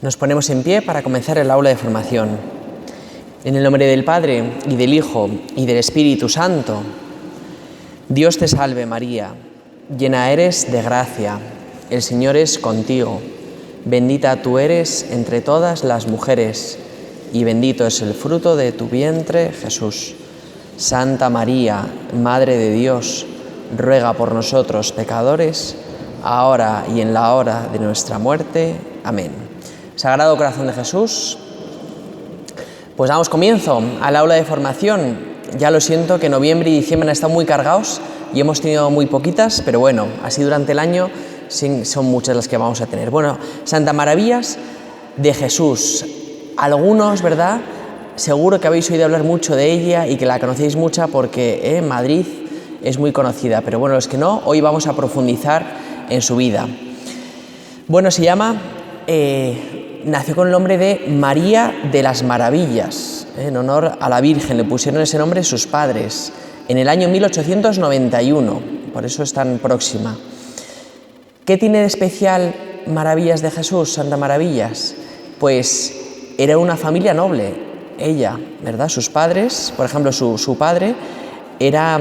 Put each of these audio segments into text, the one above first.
Nos ponemos en pie para comenzar el aula de formación. En el nombre del Padre, y del Hijo, y del Espíritu Santo. Dios te salve María, llena eres de gracia, el Señor es contigo. Bendita tú eres entre todas las mujeres, y bendito es el fruto de tu vientre, Jesús. Santa María, Madre de Dios, ruega por nosotros pecadores, ahora y en la hora de nuestra muerte. Amén. Sagrado Corazón de Jesús, pues damos comienzo al aula de formación. Ya lo siento que noviembre y diciembre han estado muy cargados y hemos tenido muy poquitas, pero bueno, así durante el año son muchas las que vamos a tener. Bueno, Santa Maravillas de Jesús. Algunos, ¿verdad? Seguro que habéis oído hablar mucho de ella y que la conocéis mucha porque en Madrid es muy conocida, pero bueno, los que no, hoy vamos a profundizar en su vida. Bueno, se llama... nació con el nombre de María de las Maravillas, en honor a la Virgen. Le pusieron ese nombre sus padres en el año 1891, por eso es tan próxima. ¿Qué tiene de especial Maravillas de Jesús, Santa Maravillas? Pues era una familia noble, ella, ¿verdad? Sus padres, por ejemplo, su padre era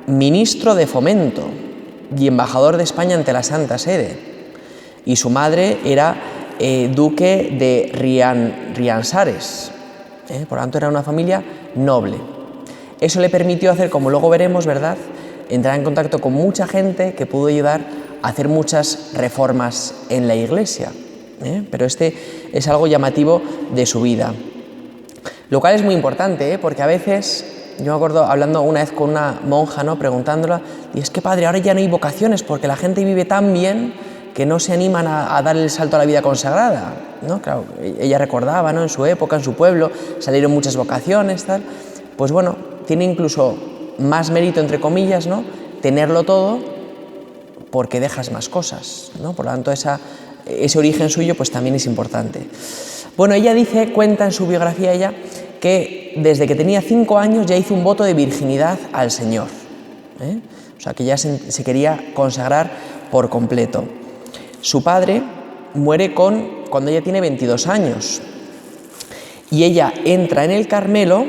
ministro de Fomento y embajador de España ante la Santa Sede, y su madre era duque de Riansares, por lo tanto era una familia noble. Eso le permitió hacer, como luego veremos, ¿verdad?, entrar en contacto con mucha gente que pudo ayudar a hacer muchas reformas en la Iglesia, pero este es algo llamativo de su vida, lo cual es muy importante, porque a veces, yo me acuerdo hablando una vez con una monja, ¿no?, preguntándola, y es que padre, ahora ya no hay vocaciones porque la gente vive tan bien que no se animan a dar el salto a la vida consagrada, ¿no? Claro, ella recordaba, ¿no?, en su época, en su pueblo, salieron muchas vocaciones, tal. Pues bueno, tiene incluso más mérito, entre comillas, ¿no?, tenerlo todo, porque dejas más cosas, ¿no? Por lo tanto, ese origen suyo pues también es importante. Bueno, ella cuenta en su biografía ella, que desde que tenía 5 años ya hizo un voto de virginidad al Señor, O sea, que ya se quería consagrar por completo. Su padre muere cuando ella tiene 22 años y ella entra en el Carmelo,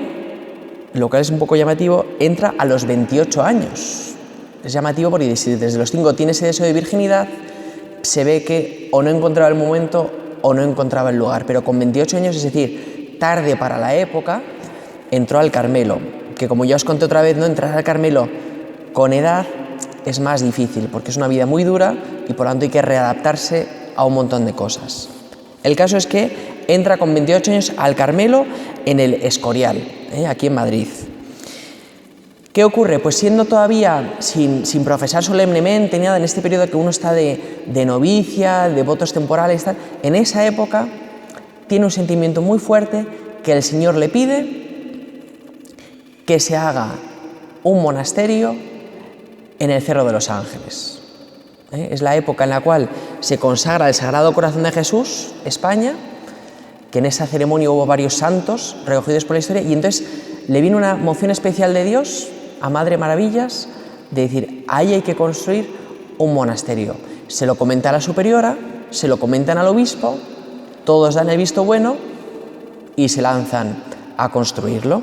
lo cual es un poco llamativo, entra a los 28 años. Es llamativo porque si desde los 5 tiene ese deseo de virginidad, se ve que o no encontraba el momento o no encontraba el lugar, pero con 28 años, es decir, tarde para la época, entró al Carmelo, que como ya os conté otra vez, no entrar al Carmelo con edad es más difícil, porque es una vida muy dura y por lo tanto hay que readaptarse a un montón de cosas. El caso es que entra con 28 años al Carmelo en el Escorial, aquí en Madrid. ¿Qué ocurre? Pues siendo todavía sin profesar solemnemente, nada, en este periodo que uno está de novicia, de votos temporales, tal, en esa época tiene un sentimiento muy fuerte que el Señor le pide que se haga un monasterio en el Cerro de los Ángeles. Es la época en la cual se consagra el Sagrado Corazón de Jesús, España, que en esa ceremonia hubo varios santos recogidos por la historia, y entonces le vino una moción especial de Dios a Madre Maravillas de decir, ahí hay que construir un monasterio. Se lo comenta a la superiora, se lo comentan al obispo, todos dan el visto bueno y se lanzan a construirlo.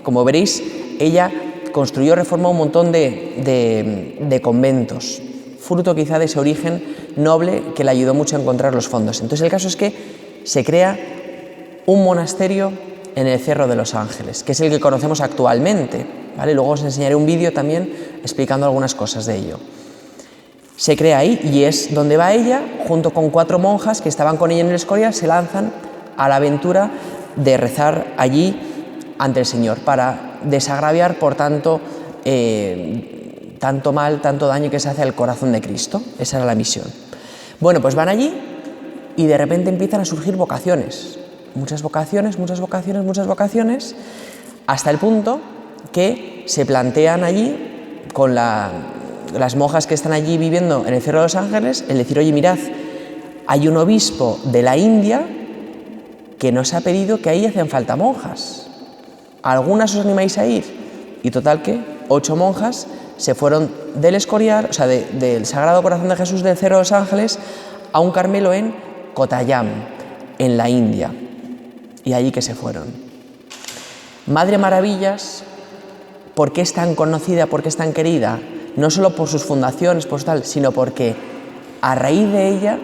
Como veréis, ella construyó, reformó un montón de conventos, fruto quizá de ese origen noble que le ayudó mucho a encontrar los fondos. Entonces el caso es que se crea un monasterio en el Cerro de los Ángeles, que es el que conocemos actualmente, ¿vale? Luego os enseñaré un vídeo también explicando algunas cosas de ello. Se crea ahí y es donde va ella, junto con 4 monjas que estaban con ella en el Escorial, se lanzan a la aventura de rezar allí ante el Señor para desagraviar, por tanto mal, tanto daño que se hace al corazón de Cristo. Esa era la misión. Bueno, pues van allí y de repente empiezan a surgir vocaciones, muchas vocaciones, hasta el punto que se plantean allí con las monjas que están allí viviendo en el Cerro de los Ángeles, el decir, oye, mirad, hay un obispo de la India que nos ha pedido que ahí hacen falta monjas. ¿Algunas os animáis a ir? Y total que 8 monjas se fueron del Escorial, o sea, del Sagrado Corazón de Jesús del Cerro de los Ángeles, a un Carmelo en Kottayam, en la India, y allí que se fueron. Madre Maravillas, ¿por qué es tan conocida, por qué es tan querida? No solo por sus fundaciones, por tal, sino porque a raíz de ella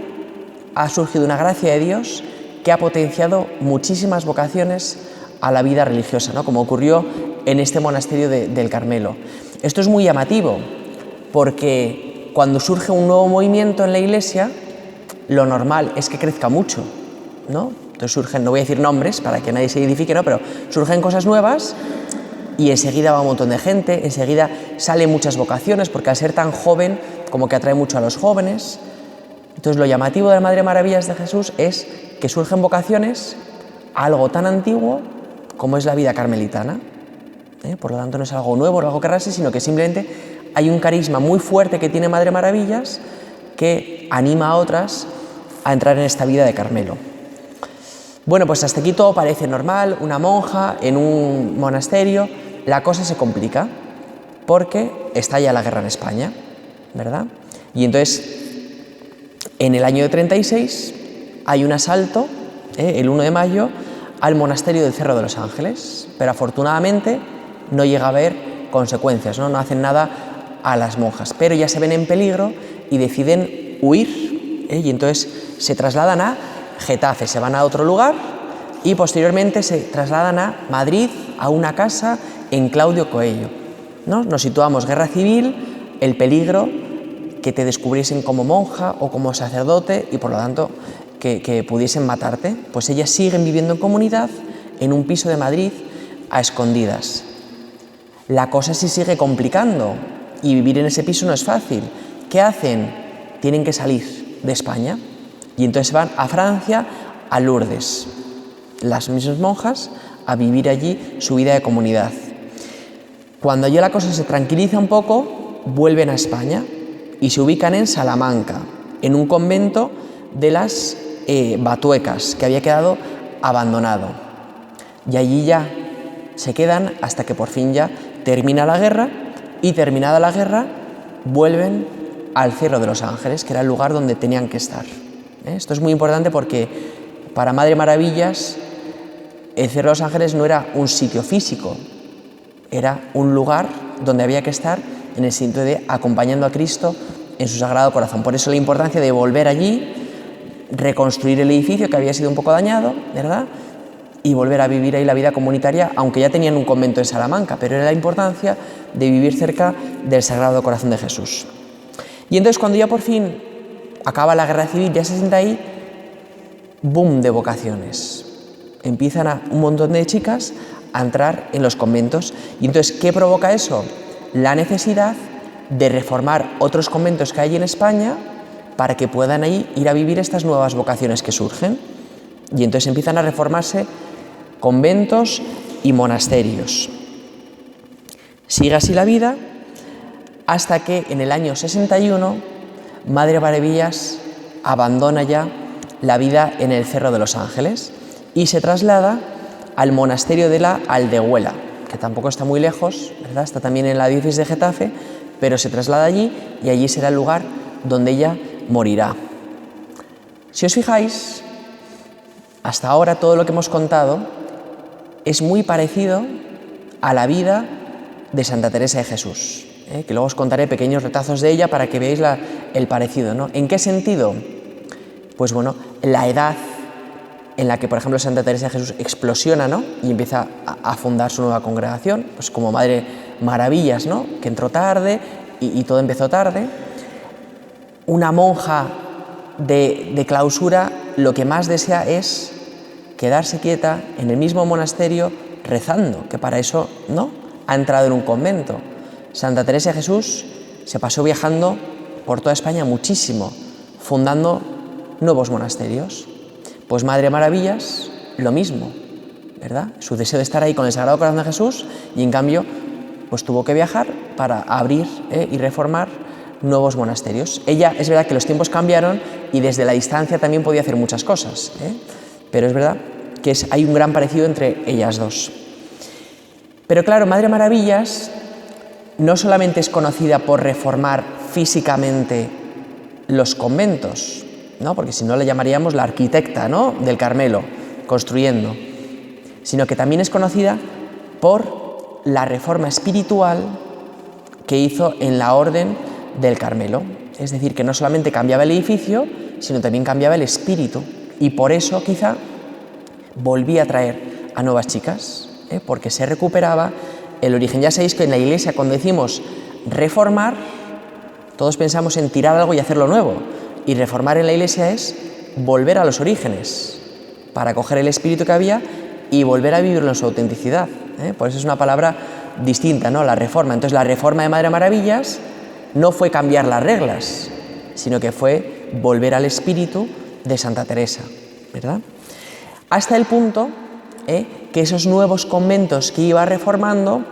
ha surgido una gracia de Dios que ha potenciado muchísimas vocaciones a la vida religiosa, ¿no? Como ocurrió en este monasterio del Carmelo. Esto es muy llamativo, porque cuando surge un nuevo movimiento en la Iglesia, lo normal es que crezca mucho, ¿no? Entonces surgen, no voy a decir nombres para que nadie se identifique, ¿no? Pero surgen cosas nuevas y enseguida va un montón de gente, enseguida salen muchas vocaciones, porque al ser tan joven, como que atrae mucho a los jóvenes. Entonces lo llamativo de la Madre Maravillas de Jesús es que surgen vocaciones a algo tan antiguo como es la vida carmelitana. Por lo tanto no es algo nuevo, algo que rase, sino que simplemente hay un carisma muy fuerte que tiene Madre Maravillas que anima a otras a entrar en esta vida de Carmelo. Bueno, pues hasta aquí todo parece normal, una monja en un monasterio. La cosa se complica porque estalla la guerra en España, ¿verdad? Y entonces, en el año de 36 hay un asalto, el 1 de mayo, al monasterio del Cerro de los Ángeles, pero afortunadamente no llega a haber consecuencias, no hacen nada a las monjas, pero ya se ven en peligro y deciden huir, y entonces se trasladan a Getafe, se van a otro lugar y posteriormente se trasladan a Madrid, a una casa en Claudio Coello, ¿no? Nos situamos, guerra civil, el peligro que te descubriesen como monja o como sacerdote y por lo tanto que pudiesen matarte. Pues ellas siguen viviendo en comunidad en un piso de Madrid a escondidas. La cosa se sigue complicando y vivir en ese piso no es fácil. ¿Qué hacen? Tienen que salir de España y entonces van a Francia, a Lourdes, las mismas monjas, a vivir allí su vida de comunidad. Cuando ya la cosa se tranquiliza un poco, vuelven a España y se ubican en Salamanca, en un convento de las Batuecas, que había quedado abandonado. Y allí ya se quedan hasta que por fin ya termina la guerra, y terminada la guerra vuelven al Cerro de los Ángeles, que era el lugar donde tenían que estar. Esto es muy importante porque para Madre Maravillas el Cerro de los Ángeles no era un sitio físico, era un lugar donde había que estar en el sentido de acompañando a Cristo en su Sagrado Corazón. Por eso la importancia de volver allí, reconstruir el edificio que había sido un poco dañado, ¿verdad? Y volver a vivir ahí la vida comunitaria, aunque ya tenían un convento en Salamanca, pero era la importancia de vivir cerca del Sagrado Corazón de Jesús. Y entonces cuando ya por fin acaba la guerra civil, ya se sienta ahí, boom de vocaciones. Empiezan un montón de chicas a entrar en los conventos. Y entonces, ¿qué provoca eso? La necesidad de reformar otros conventos que hay en España para que puedan ahí ir a vivir estas nuevas vocaciones que surgen. Y entonces empiezan a reformarse conventos y monasterios. Sigue así la vida hasta que en el año 61 Madre Maravillas abandona ya la vida en el Cerro de los Ángeles y se traslada al monasterio de la Aldehuela, que tampoco está muy lejos, ¿verdad? Está también en la diócesis de Getafe, pero se traslada allí y allí será el lugar donde ella morirá. Si os fijáis, hasta ahora todo lo que hemos contado es muy parecido a la vida de Santa Teresa de Jesús, que luego os contaré pequeños retazos de ella para que veáis el parecido, ¿no? ¿En qué sentido? Pues bueno, la edad en la que, por ejemplo, Santa Teresa de Jesús explosiona, ¿no? Y empieza a fundar su nueva congregación, pues como Madre Maravillas, ¿no? Que entró tarde y todo empezó tarde. Una monja de clausura lo que más desea es quedarse quieta en el mismo monasterio rezando, que para eso, ¿no?, ha entrado en un convento. Santa Teresa de Jesús se pasó viajando por toda España muchísimo, fundando nuevos monasterios. Pues Madre Maravillas, lo mismo, ¿verdad? Su deseo de estar ahí con el Sagrado Corazón de Jesús y en cambio pues tuvo que viajar para abrir y reformar nuevos monasterios. Ella, es verdad que los tiempos cambiaron y desde la distancia también podía hacer muchas cosas, pero es verdad que hay un gran parecido entre ellas dos. Pero claro, Madre Maravillas no solamente es conocida por reformar físicamente los conventos, ¿no? Porque si no la llamaríamos la arquitecta, ¿no?, del Carmelo, construyendo, sino que también es conocida por la reforma espiritual que hizo en la Orden del Carmelo. Es decir, que no solamente cambiaba el edificio, sino también cambiaba el espíritu, y por eso quizá volvía a traer a nuevas chicas, porque se recuperaba el origen. Ya sabéis que en la Iglesia, cuando decimos reformar, todos pensamos en tirar algo y hacerlo nuevo, y reformar en la Iglesia es volver a los orígenes, para coger el espíritu que había y volver a vivirlo en su autenticidad. Por eso es una palabra distinta, ¿no?, la reforma. Entonces, la reforma de Madre Maravillas no fue cambiar las reglas, sino que fue volver al espíritu de Santa Teresa, ¿verdad? Hasta el punto que esos nuevos conventos que iba reformando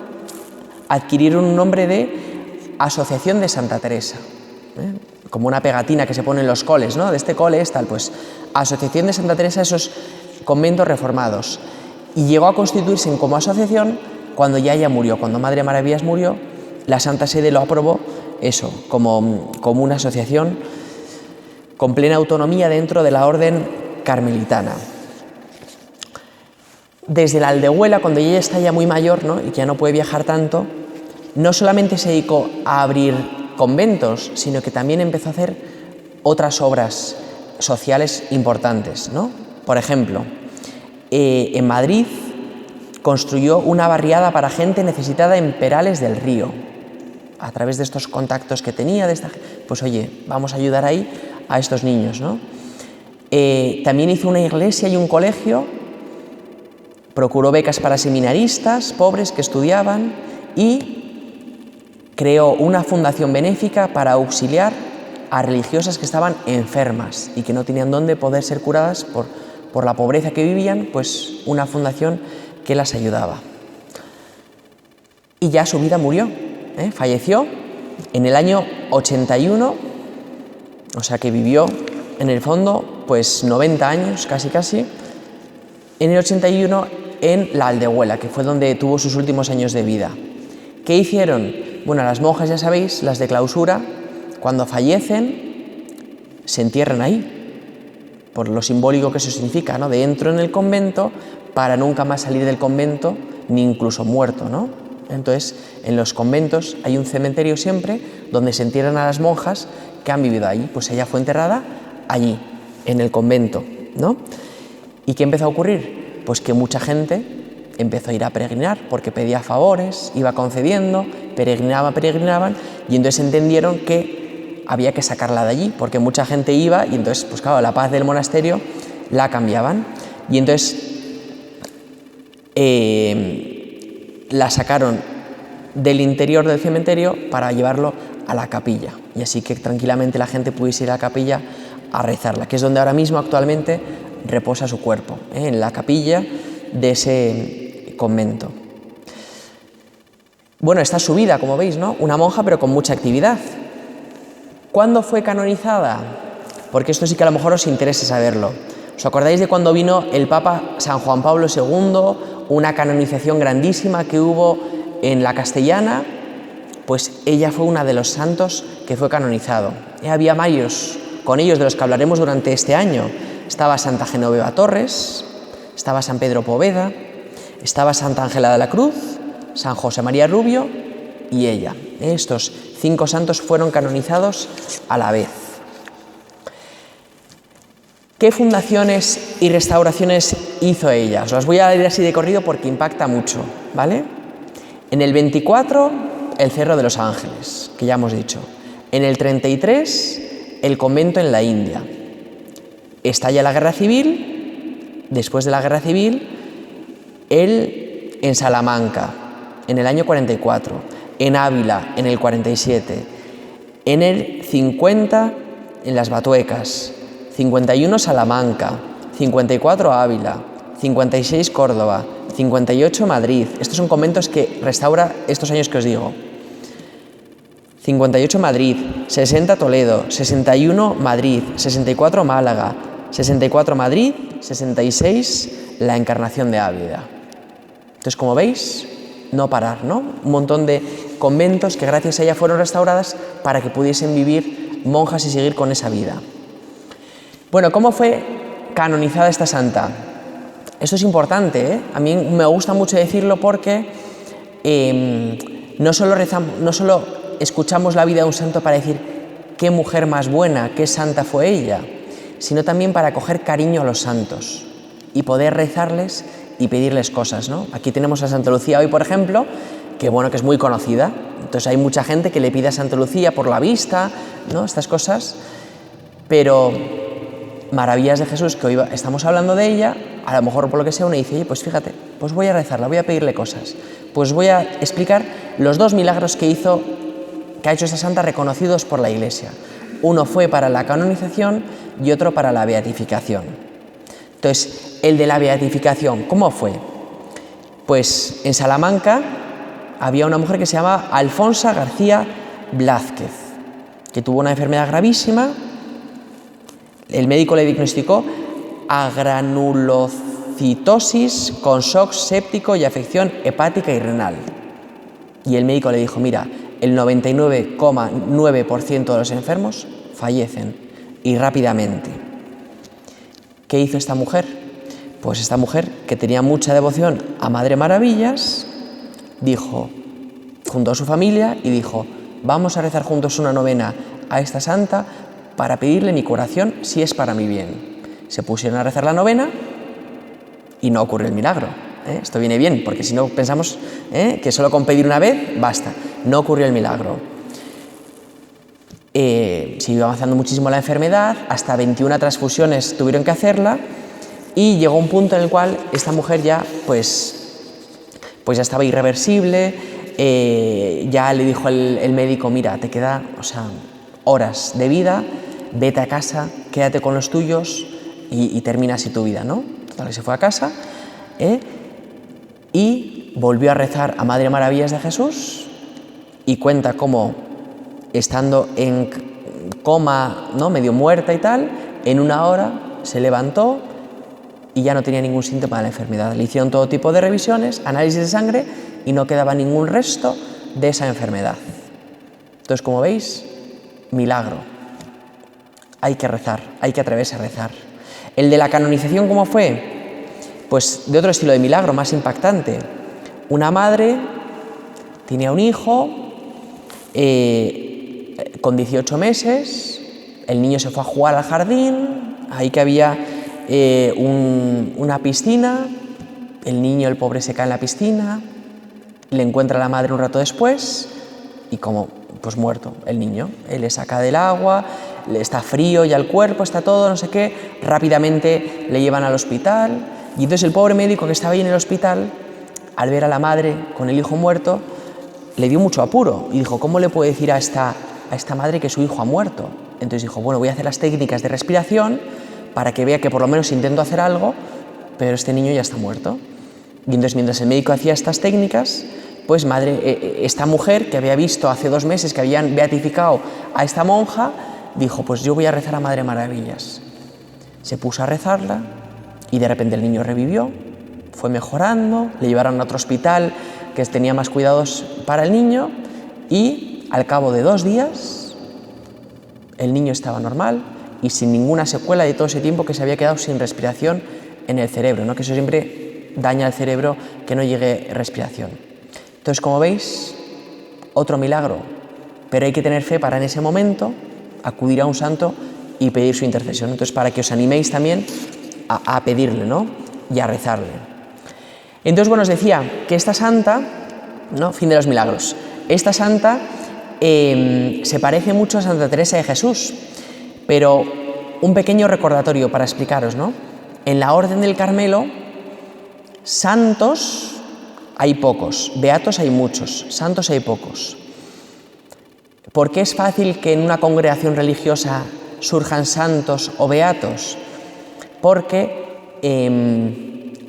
adquirieron un nombre de Asociación de Santa Teresa, como una pegatina que se pone en los coles, ¿no?, de este cole es tal, pues Asociación de Santa Teresa, esos conventos reformados. Y llegó a constituirse como asociación cuando ya ella murió, cuando Madre Maravillas murió, la Santa Sede lo aprobó, eso, como una asociación con plena autonomía dentro de la orden carmelitana. Desde la Aldehuela, cuando ella está ya muy mayor, ¿no?, y que ya no puede viajar tanto, no solamente se dedicó a abrir conventos, sino que también empezó a hacer otras obras sociales importantes, ¿no? Por ejemplo, en Madrid construyó una barriada para gente necesitada en Perales del Río. A través de estos contactos que tenía, pues oye, vamos a ayudar ahí a estos niños, ¿no? También hizo una iglesia y un colegio, procuró becas para seminaristas pobres que estudiaban y creó una fundación benéfica para auxiliar a religiosas que estaban enfermas y que no tenían dónde poder ser curadas por la pobreza que vivían, pues una fundación que las ayudaba. Y ya su vida murió, falleció en el año 81, o sea que vivió en el fondo pues 90 años, casi, en el 81 en la Aldehuela, que fue donde tuvo sus últimos años de vida. ¿Qué hicieron? Bueno, las monjas, ya sabéis, las de clausura, cuando fallecen, se entierran ahí, por lo simbólico que eso significa, ¿no?, de entro en el convento para nunca más salir del convento, ni incluso muerto, ¿no? Entonces, en los conventos hay un cementerio siempre donde se entierran a las monjas que han vivido allí. Pues ella fue enterrada allí, en el convento, ¿no? ¿Y qué empezó a ocurrir? Pues que mucha gente empezó a ir a peregrinar porque pedía favores, iba concediendo, peregrinaban, y entonces entendieron que había que sacarla de allí, porque mucha gente iba y entonces, pues claro, la paz del monasterio la cambiaban. Y entonces la sacaron del interior del cementerio para llevarlo a la capilla, y así que tranquilamente la gente pudiese ir a la capilla a rezarla, que es donde ahora mismo actualmente reposa su cuerpo, en la capilla de ese convento. Bueno, esta es su vida, como veis, ¿no? Una monja, pero con mucha actividad. ¿Cuándo fue canonizada? Porque esto sí que a lo mejor os interesa saberlo. ¿Os acordáis de cuando vino el Papa San Juan Pablo II, una canonización grandísima que hubo en la Castellana? Pues ella fue una de los santos que fue canonizado. Había varios con ellos de los que hablaremos durante este año. Estaba Santa Genoveva Torres, estaba San Pedro Poveda, estaba Santa Ángela de la Cruz, San José María Rubio y ella. Estos 5 santos fueron canonizados a la vez. ¿Qué fundaciones y restauraciones hizo ella? Os las voy a leer así de corrido porque impacta mucho, ¿vale? En el 24, el Cerro de los Ángeles, que ya hemos dicho. En el 33, el convento en la India. Estalla la Guerra Civil. Después de la Guerra Civil, él en Salamanca, en el año 44. En Ávila, en el 47. En el 50, en las Batuecas. 51 Salamanca, 54 Ávila, 56 Córdoba, 58 Madrid. Estos son conventos que restaura estos años que os digo. 58 Madrid, 60 Toledo, 61 Madrid, 64 Málaga, 64 Madrid, 66 la Encarnación de Ávila. Entonces, como veis, no parar, ¿no? Un montón de conventos que gracias a ella fueron restauradas para que pudiesen vivir monjas y seguir con esa vida. Bueno, ¿cómo fue canonizada esta santa? Esto es importante, ¿eh? A mí me gusta mucho decirlo porque no solo escuchamos la vida de un santo para decir qué mujer más buena, qué santa fue ella, sino también para coger cariño a los santos y poder rezarles y pedirles cosas, ¿no? Aquí tenemos a Santa Lucía hoy, por ejemplo, que es muy conocida. Entonces hay mucha gente que le pide a Santa Lucía por la vista, ¿no? Estas cosas. Pero Maravillas de Jesús, que hoy estamos hablando de ella, a lo mejor por lo que sea uno dice, oye, pues fíjate, pues voy a rezarla, voy a pedirle cosas. Pues voy a explicar los 2 milagros que ha hecho esta santa reconocidos por la Iglesia. Uno fue para la canonización y otro para la beatificación. Entonces, el de la beatificación, ¿cómo fue? Pues en Salamanca había una mujer que se llamaba Alfonsa García Blázquez, que tuvo una enfermedad gravísima. El médico le diagnosticó agranulocitosis con shock séptico y afección hepática y renal. Y el médico le dijo, mira, el 99,9% de los enfermos fallecen y rápidamente. ¿Qué hizo esta mujer? Pues esta mujer, que tenía mucha devoción a Madre Maravillas, juntó a su familia y dijo, vamos a rezar juntos una novena a esta santa para pedirle mi curación si es para mi bien. Se pusieron a rezar la novena y no ocurrió el milagro. Esto viene bien, porque si no pensamos que solo con pedir una vez basta. No ocurrió el milagro. Siguió avanzando muchísimo la enfermedad, hasta 21 transfusiones tuvieron que hacerla y llegó un punto en el cual esta mujer ya ya estaba irreversible. Ya le dijo el médico, mira, te queda horas de vida, vete a casa, quédate con los tuyos y termina así tu vida, ¿no? Total, se fue a casa y volvió a rezar a Madre Maravillas de Jesús y cuenta cómo, estando en coma, ¿no?, medio muerta y tal, en 1 hora se levantó y ya no tenía ningún síntoma de la enfermedad. Le hicieron todo tipo de revisiones, análisis de sangre y no quedaba ningún resto de esa enfermedad. Entonces, como veis, milagro. Hay que rezar, hay que atreverse a rezar. El de la canonización, ¿cómo fue? Pues de otro estilo de milagro, más impactante. Una madre tenía un hijo con 18 meses, el niño se fue a jugar al jardín, ahí que había una piscina, el niño, el pobre, se cae en la piscina, le encuentra a la madre un rato después y muerto el niño. Él le saca del agua, le está frío ya el cuerpo, está todo, no sé qué, rápidamente le llevan al hospital y entonces el pobre médico que estaba ahí en el hospital, al ver a la madre con el hijo muerto, le dio mucho apuro y dijo, ¿cómo le puedo decir a esta madre que su hijo ha muerto? Entonces dijo, bueno, voy a hacer las técnicas de respiración para que vea que por lo menos intento hacer algo, pero este niño ya está muerto. Y entonces, mientras el médico hacía estas técnicas, pues esta mujer que había visto hace 2 meses que habían beatificado a esta monja, dijo, pues yo voy a rezar a Madre Maravillas. Se puso a rezarla y de repente el niño revivió, fue mejorando, le llevaron a otro hospital que tenía más cuidados para el niño y al cabo de 2 días el niño estaba normal y sin ninguna secuela de todo ese tiempo que se había quedado sin respiración en el cerebro, ¿no? Que eso siempre daña al cerebro que no llegue respiración. Entonces, como veis, otro milagro, pero hay que tener fe para en ese momento acudir a un santo y pedir su intercesión. Entonces, para que os animéis también a pedirle, ¿no?, y a rezarle. Entonces, os decía que esta santa, ¿no?, fin de los milagros, esta santa se parece mucho a Santa Teresa de Jesús, pero un pequeño recordatorio para explicaros, ¿no? En la Orden del Carmelo, santos hay pocos, beatos hay muchos, santos hay pocos. ¿Por qué es fácil que en una congregación religiosa surjan santos o beatos? Porque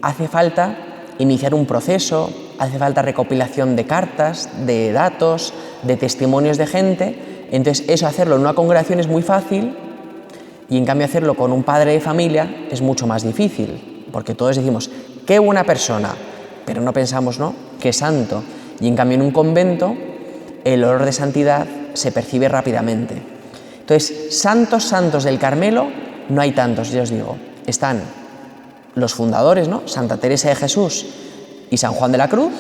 hace falta iniciar un proceso, hace falta recopilación de cartas, de datos, de testimonios de gente. Entonces, eso, hacerlo en una congregación es muy fácil y en cambio hacerlo con un padre de familia es mucho más difícil, porque todos decimos, qué buena persona, pero no pensamos, ¿no?, qué santo. Y en cambio en un convento el olor de santidad se percibe rápidamente. Entonces, santos del Carmelo no hay tantos, ya os digo. Están los fundadores, ¿no? Santa Teresa de Jesús y San Juan de la Cruz,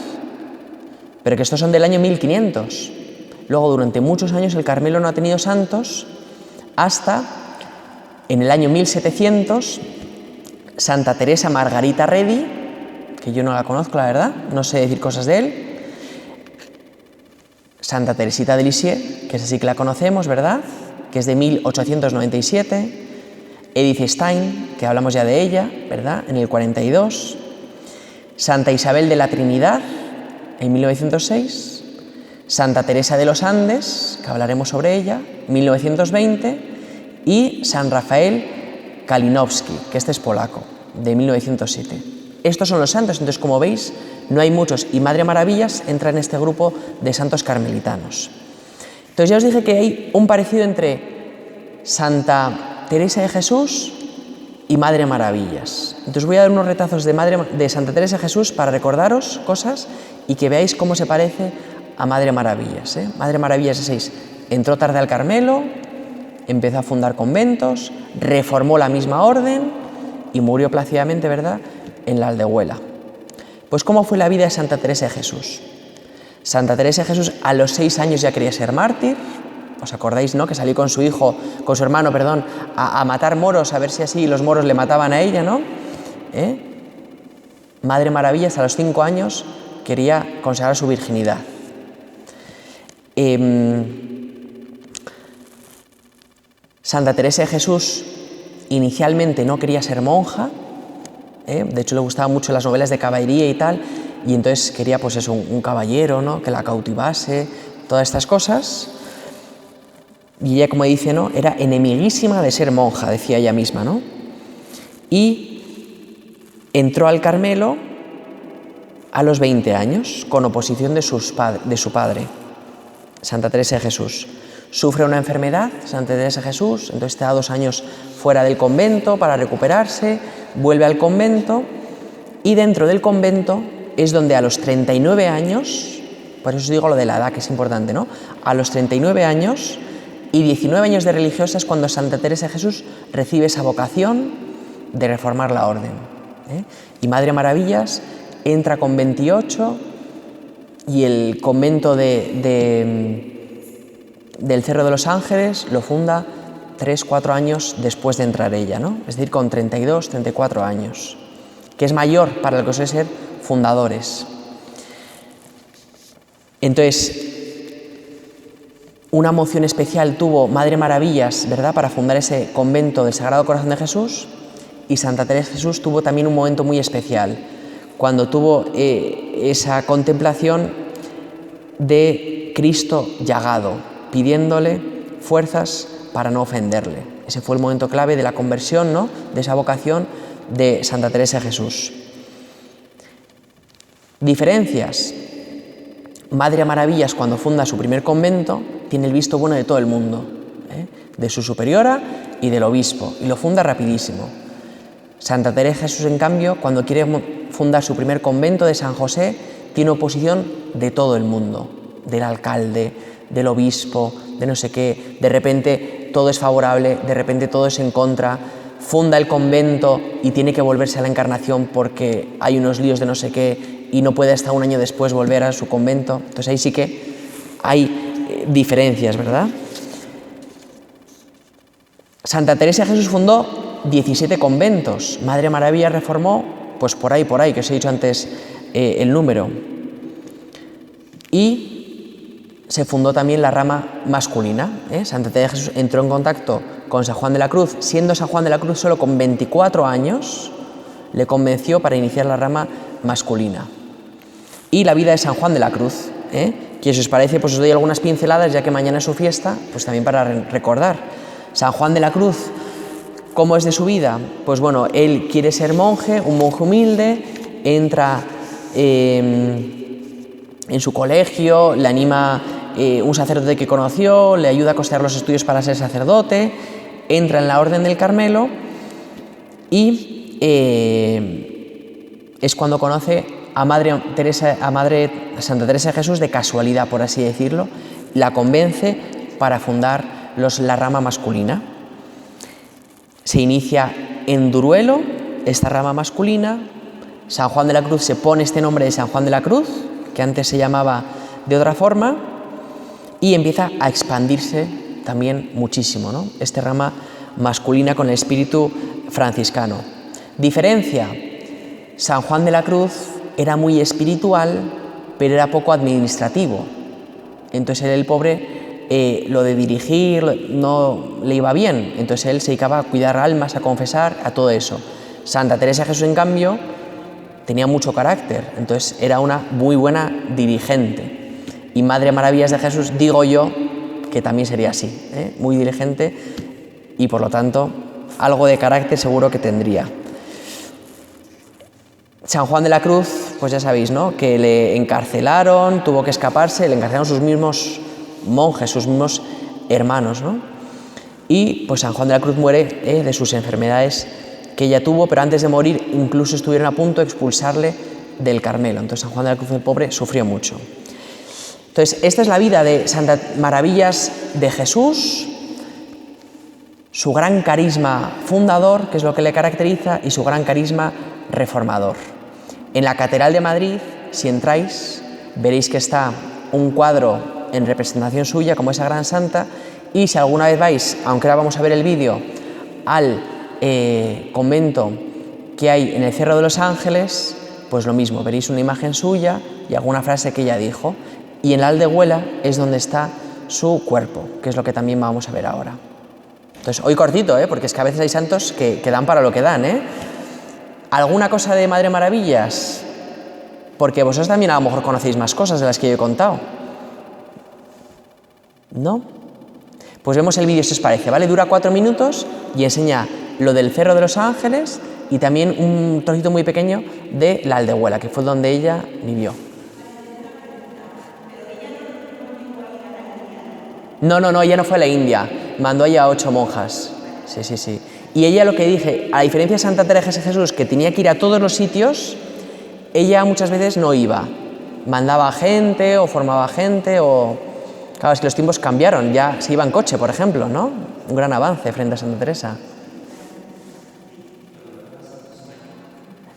pero que estos son del año 1500. Luego, durante muchos años, el Carmelo no ha tenido santos hasta en el año 1700, Santa Teresa Margarita Redi, que yo no la conozco, la verdad, no sé decir cosas de él. Santa Teresita de Lisieux, que esa sí que la conocemos, ¿verdad?, que es de 1897. Edith Stein, que hablamos ya de ella, ¿verdad?, en el 42. Santa Isabel de la Trinidad, en 1906. Santa Teresa de los Andes, que hablaremos sobre ella, 1920. Y San Rafael Kalinowski, que este es polaco, de 1907. Estos son los santos, entonces, como veis, no hay muchos, y Madre Maravillas entra en este grupo de santos carmelitanos. Entonces ya os dije que hay un parecido entre Santa Teresa de Jesús y Madre Maravillas. Entonces voy a dar unos retazos de Santa Teresa de Jesús para recordaros cosas y que veáis cómo se parece a Madre Maravillas. Madre Maravillas, ¿sabéis? Entró tarde al Carmelo, empezó a fundar conventos, reformó la misma orden y murió plácidamente, ¿verdad?, en la Aldehuela. Pues ¿cómo fue la vida de Santa Teresa de Jesús? Santa Teresa de Jesús a los 6 años ya quería ser mártir. ¿Os acordáis, no?, que salió con su hermano, a matar moros, a ver si así los moros le mataban a ella, ¿no? Madre Maravillas a los 5 años quería consagrar su virginidad. Santa Teresa de Jesús inicialmente no quería ser monja, de hecho le gustaban mucho las novelas de caballería y tal, y entonces quería, pues eso, un caballero, ¿no?, que la cautivase, todas estas cosas. Y ella, como dice, ¿no?, era enemiguísima de ser monja, decía ella misma, ¿no? Y entró al Carmelo a los 20 años, con oposición de su padre, Santa Teresa de Jesús. Sufre una enfermedad, Santa Teresa de Jesús, entonces está 2 años fuera del convento para recuperarse, vuelve al convento, y dentro del convento es donde a los 39 años, por eso os digo lo de la edad, que es importante, ¿no?, a los 39 años y 19 años de religiosa es cuando Santa Teresa de Jesús recibe esa vocación de reformar la orden. Y Madre Maravillas entra con 28 y el convento del Cerro de los Ángeles lo funda 3-4 años después de entrar ella, ¿no? Es decir, con 32, 34 años, que es mayor para lo que suele ser fundadores. Entonces, una moción especial tuvo Madre Maravillas, ¿verdad?, para fundar ese convento del Sagrado Corazón de Jesús, y Santa Teresa de Jesús tuvo también un momento muy especial, cuando tuvo esa contemplación de Cristo llagado, pidiéndole fuerzas para no ofenderle. Ese fue el momento clave de la conversión, ¿no?, de esa vocación de Santa Teresa de Jesús. Diferencias. Madre Maravillas, cuando funda su primer convento, tiene el visto bueno de todo el mundo, de su superiora y del obispo, y lo funda rapidísimo. Santa Teresa de Jesús, en cambio, cuando quiere fundar su primer convento de San José, tiene oposición de todo el mundo, del alcalde, del obispo, de no sé qué. De repente todo es favorable, de repente todo es en contra. Funda el convento y tiene que volverse a la Encarnación porque hay unos líos de no sé qué y no puede hasta 1 año después volver a su convento. Entonces ahí sí que hay diferencias, ¿verdad? Santa Teresa de Jesús fundó 17 conventos. Madre Maravilla reformó, pues por ahí, que os he dicho antes el número. Y se fundó también la rama masculina. Santa Teresa de Jesús entró en contacto con San Juan de la Cruz, siendo San Juan de la Cruz solo con 24 años, le convenció para iniciar la rama masculina. Y la vida de San Juan de la Cruz, que si os parece, pues os doy algunas pinceladas, ya que mañana es su fiesta, pues también para recordar. San Juan de la Cruz, ¿cómo es de su vida? Pues bueno, él quiere ser monje, un monje humilde, entra en su colegio, le anima un sacerdote que conoció, le ayuda a costear los estudios para ser sacerdote, entra en la Orden del Carmelo y es cuando conoce a Santa Teresa de Jesús de casualidad, por así decirlo, la convence para fundar la rama masculina. se inicia en Duruelo, esta rama masculina. San Juan de la Cruz se pone este nombre de San Juan de la Cruz, que antes se llamaba de otra forma, y empieza a expandirse también muchísimo, ¿no? Esta rama masculina con el espíritu franciscano. Diferencia: San Juan de la Cruz era muy espiritual, pero era poco administrativo. Entonces él, el pobre, lo de dirigir no le iba bien. Entonces él se dedicaba a cuidar almas, a confesar, a todo eso. Santa Teresa de Jesús, en cambio, tenía mucho carácter, entonces era una muy buena dirigente. Y Madre Maravillas de Jesús, digo yo, que también sería así, muy diligente y por lo tanto algo de carácter seguro que tendría. San Juan de la Cruz, pues ya sabéis, ¿no?, que le encarcelaron, tuvo que escaparse, le encarcelaron sus mismos monjes, sus mismos hermanos, ¿no? Y pues San Juan de la Cruz muere de sus enfermedades que ella tuvo, pero antes de morir incluso estuvieron a punto de expulsarle del Carmelo. Entonces San Juan de la Cruz, el pobre, sufrió mucho. Entonces esta es la vida de Santa Maravillas de Jesús, su gran carisma fundador, que es lo que le caracteriza, y su gran carisma reformador. En la Catedral de Madrid, si entráis, veréis que está un cuadro en representación suya como esa gran santa, y si alguna vez vais, aunque ahora vamos a ver el vídeo, al convento que hay en el Cerro de los Ángeles, pues lo mismo, veréis una imagen suya y alguna frase que ella dijo, y en la Aldehuela es donde está su cuerpo, que es lo que también vamos a ver ahora. Entonces, hoy cortito, porque es que a veces hay santos que dan para lo que dan, ¿Alguna cosa de Madre Maravillas? Porque vosotros también a lo mejor conocéis más cosas de las que yo he contado. ¿No? Pues vemos el vídeo si os parece, ¿vale? Dura 4 minutos y enseña lo del Cerro de los Ángeles y también un trocito muy pequeño de la Aldehuela, que fue donde ella vivió. No, ella no fue a la India, mandó allá a 8 monjas. Sí. Y ella, lo que dije, a diferencia de Santa Teresa de Jesús, que tenía que ir a todos los sitios, ella muchas veces no iba. Mandaba gente o formaba gente o... Claro, es que los tiempos cambiaron, ya se iba en coche, por ejemplo, ¿no? Un gran avance frente a Santa Teresa.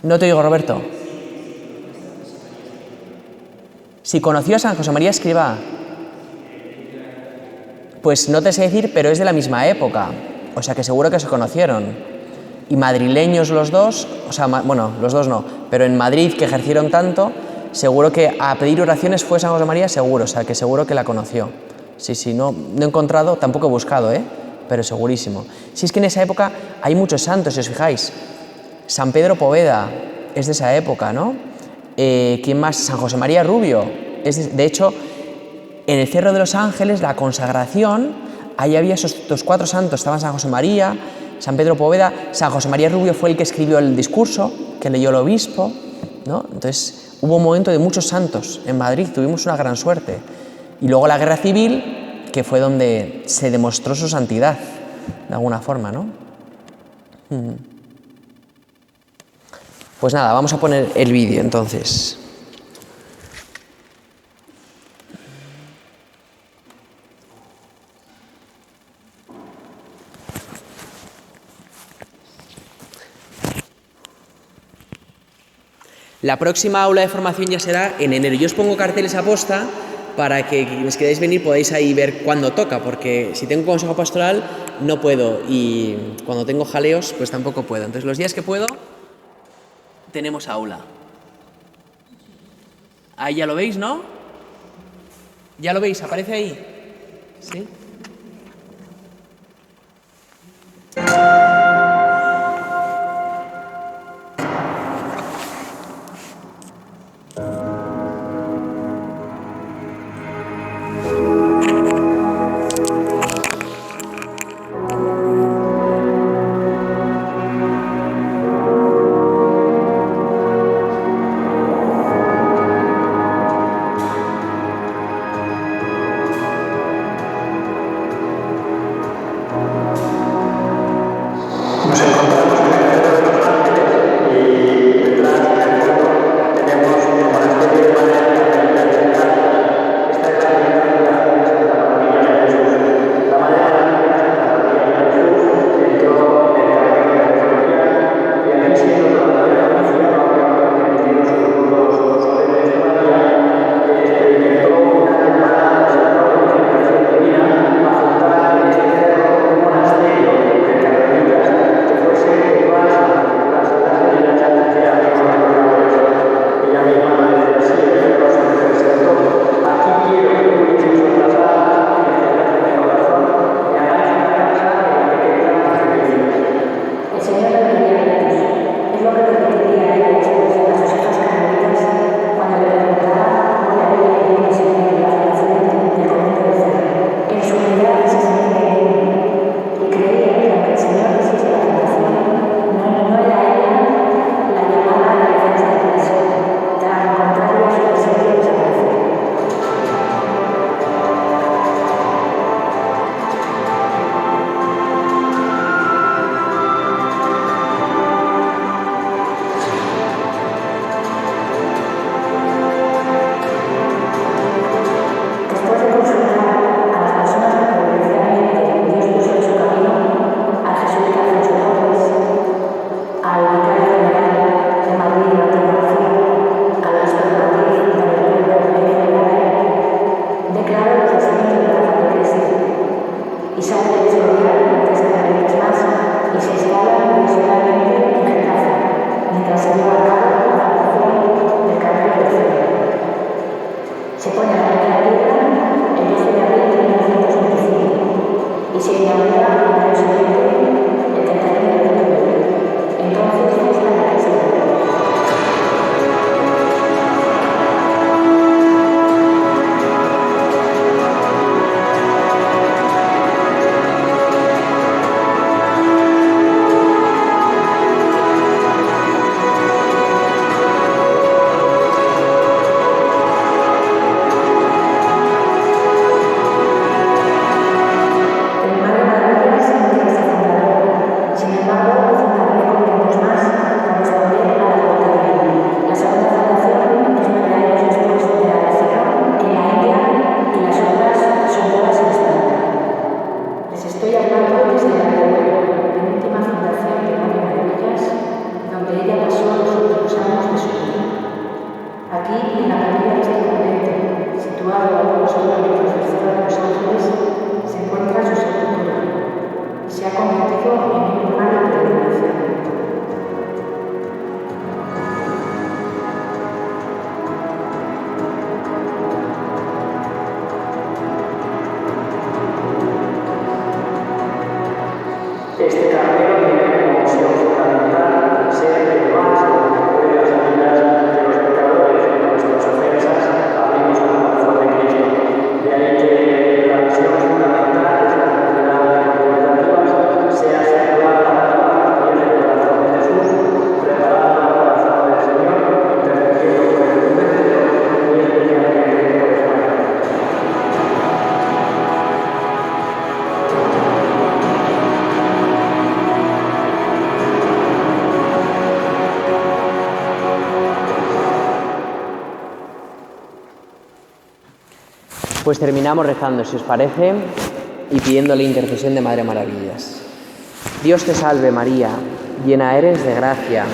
No te digo, Roberto. Si conoció a San José María Escrivá, pues no te sé decir, pero es de la misma época, o sea que seguro que se conocieron. Y madrileños los dos, o sea, bueno, los dos no, pero en Madrid, que ejercieron tanto, seguro que a pedir oraciones fue San José María, seguro, o sea que seguro que la conoció. Sí, no he encontrado, tampoco he buscado, pero segurísimo. Si es que en esa época hay muchos santos, si os fijáis. San Pedro Poveda es de esa época, ¿no? ¿Quién más? San José María Rubio. De hecho, en el Cerro de los Ángeles, la consagración, ahí había estos 4 santos. Estaban San José María, San Pedro Poveda, San José María Rubio fue el que escribió el discurso, que leyó el obispo, ¿no? Entonces, hubo un momento de muchos santos en Madrid, tuvimos una gran suerte. Y luego la Guerra Civil, que fue donde se demostró su santidad, de alguna forma, ¿no? Pues nada, vamos a poner el vídeo entonces. La próxima aula de formación ya será en enero. Yo os pongo carteles a posta para que quienes queráis venir podáis ahí ver cuándo toca, porque si tengo consejo pastoral no puedo y cuando tengo jaleos pues tampoco puedo. Entonces los días que puedo tenemos aula. Ahí ya lo veis, ¿no? ¿Ya lo veis? ¿Aparece ahí? ¿Sí? Pues terminamos rezando, si os parece, y pidiendo la intercesión de Madre Maravillas. Dios te salve María, llena eres de gracia,